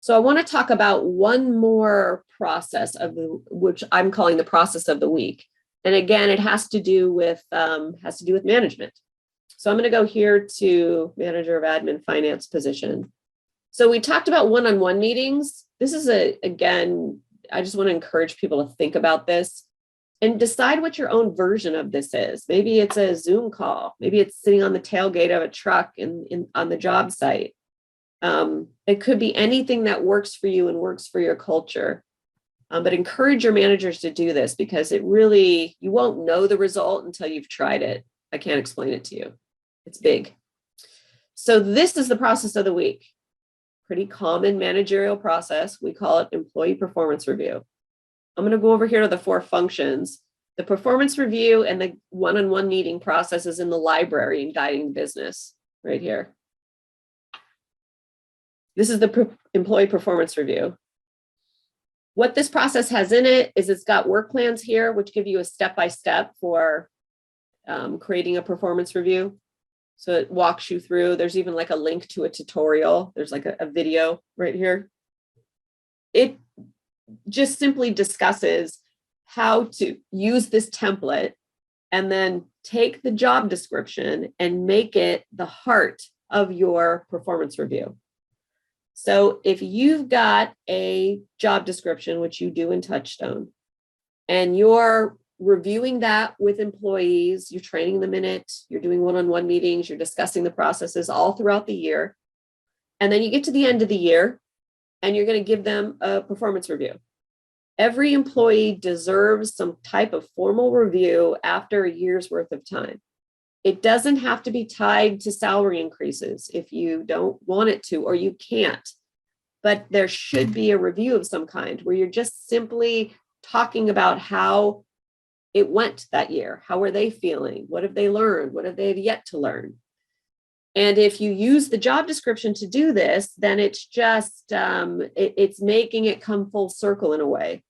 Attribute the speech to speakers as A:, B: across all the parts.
A: So I want to talk about one more process which I'm calling the process of the week. And again, it has to do with management. So I'm going to go here to manager of admin finance position. So we talked about one-on-one meetings. This is again, I just want to encourage people to think about this and decide what your own version of this is. Maybe it's a Zoom call. Maybe it's sitting on the tailgate of a truck on the job site. It could be anything that works for you and works for your culture. But encourage your managers to do this because you won't know the result until you've tried it. I can't explain it to you. It's big. So this is the process of the week. Pretty common managerial process. We call it employee performance review. I'm going to go over here to the 4 functions. The performance review and the one-on-one meeting process is in the library in Guiding Business right here. This is the employee performance review. What this process has in it is it's got work plans here, which give you a step-by-step for creating a performance review. So it walks you through. There's even like a link to a tutorial. There's like a video right here. It just simply discusses how to use this template and then take the job description and make it the heart of your performance review. So if you've got a job description, which you do in TouchStone, and you're reviewing that with employees, you're training them in it, you're doing one-on-one meetings, you're discussing the processes all throughout the year, and then you get to the end of the year and you're going to give them a performance review. Every employee deserves some type of formal review after a year's worth of time. It doesn't have to be tied to salary increases if you don't want it to, or you can't. But there should be a review of some kind where you're just simply talking about how it went that year. How are they feeling? What have they learned? What have they yet to learn? And if you use the job description to do this, then it's just, it's making it come full circle in a way.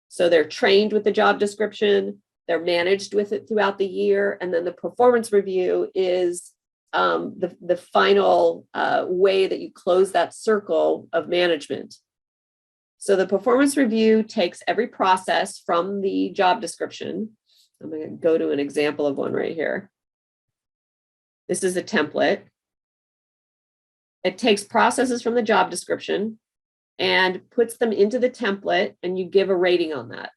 A: So they're trained with the job description. They're managed with it throughout the year. And then the performance review is the final way that you close that circle of management. So the performance review takes every process from the job description. I'm going to go to an example of one right here. This is a template. It takes processes from the job description and puts them into the template, and you give a rating on that.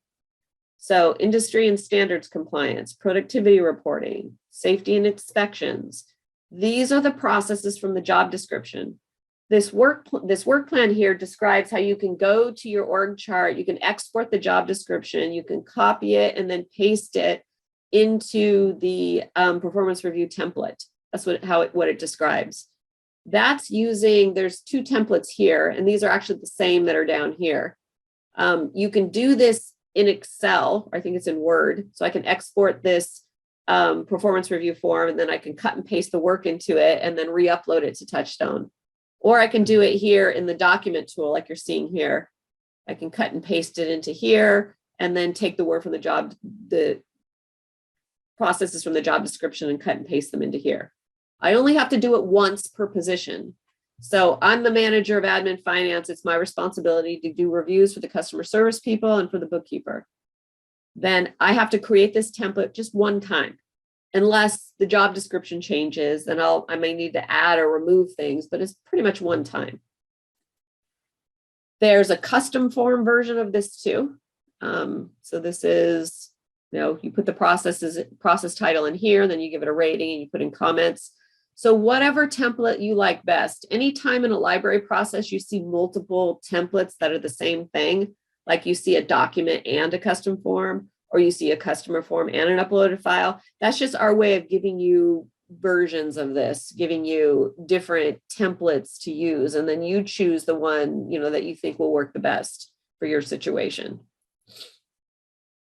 A: So industry and standards compliance, productivity reporting, safety and inspections. These are the processes from the job description. This work plan here describes how you can go to your org chart, you can export the job description, you can copy it and then paste it into the performance review template. That's what it describes. That's using, there's 2 templates here, and these are actually the same that are down here. You can do this in Excel, or I think it's in Word. So I can export this performance review form, and then I can cut and paste the work into it and then re-upload it to TouchStone. Or I can do it here in the document tool like you're seeing here. I can cut and paste it into here and then take the word from the processes from the job description and cut and paste them into here. I only have to do it once per position. So I'm the manager of admin finance. It's my responsibility to do reviews for the customer service people and for the bookkeeper. Then I have to create this template just one time. Unless the job description changes, then I may need to add or remove things, but it's pretty much one time. There's a custom form version of this too. So this is, you put the process title in here, then you give it a rating and you put in comments. So whatever template you like best. Anytime in a library process, you see multiple templates that are the same thing, like you see a document and a custom form, or you see a customer form and an uploaded file. That's just our way of giving you versions of this, giving you different templates to use. And then you choose the one, that you think will work the best for your situation.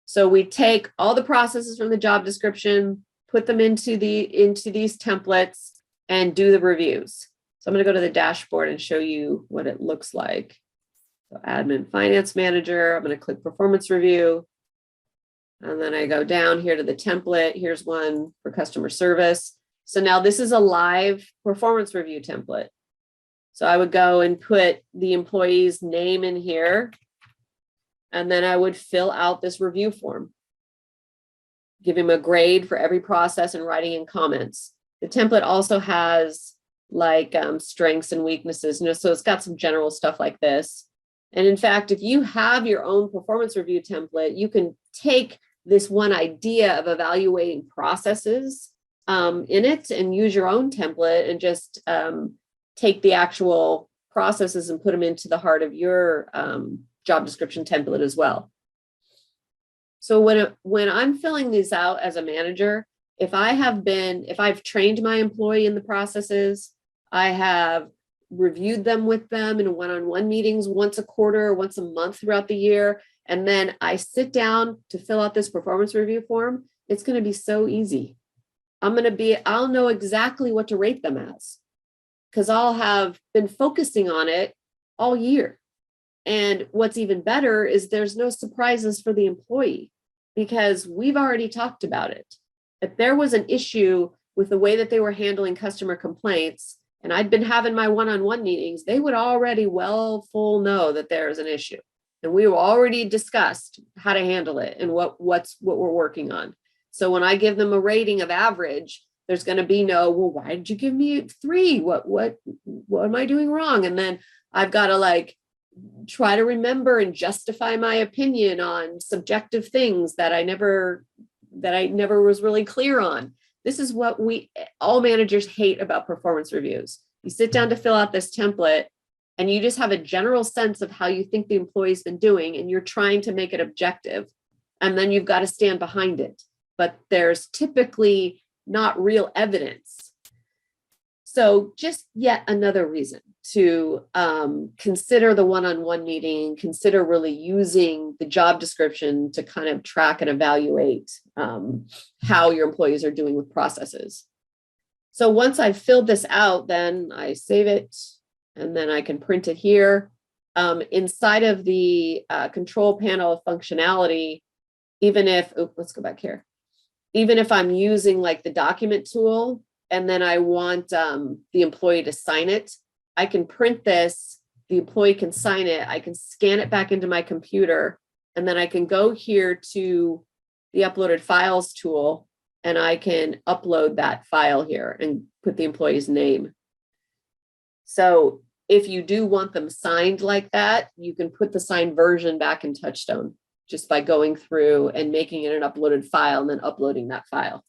A: So we take all the processes from the job description, put them into these templates and do the reviews. So I'm going to go to the dashboard and show you what it looks like. So admin finance manager, I'm going to click performance review. And then I go down here to the template. Here's one for customer service. So now this is a live performance review template. So I would go and put the employee's name in here, and then I would fill out this review form. Give him a grade for every process and writing in comments. The template also has like strengths and weaknesses, so it's got some general stuff like this. And in fact, if you have your own performance review template, you can take this one idea of evaluating processes in it and use your own template and just take the actual processes and put them into the heart of your job description template as well. So when I'm filling these out as a manager, if I've trained my employee in the processes, I have reviewed them with them in one-on-one meetings once a quarter, once a month throughout the year, and then I sit down to fill out this performance review form, it's going to be so easy. I'll know exactly what to rate them as, because I'll have been focusing on it all year. And what's even better is there's no surprises for the employee, because we've already talked about it. If there was an issue with the way that they were handling customer complaints, and I'd been having my one-on-one meetings, they would already full know that there is an issue. And we already discussed how to handle it and what we're working on. So when I give them a rating of average, there's going to be no, well, why did you give me 3? What am I doing wrong? And then I've got to try to remember and justify my opinion on subjective things that I never was really clear on. This is what all managers hate about performance reviews. You sit down to fill out this template and you just have a general sense of how you think the employee's been doing, and you're trying to make it objective. And then you've got to stand behind it. But there's typically not real evidence. So just yet another reason to consider the one-on-one meeting, consider really using the job description to kind of track and evaluate how your employees are doing with processes. So once I've filled this out, then I save it, and then I can print it here. Inside of the control panel functionality, let's go back here. Even if I'm using the document tool, and then I want the employee to sign it, I can print this, the employee can sign it, I can scan it back into my computer, and then I can go here to the uploaded files tool, and I can upload that file here and put the employee's name. So if you do want them signed like that, you can put the signed version back in TouchStone just by going through and making it an uploaded file and then uploading that file.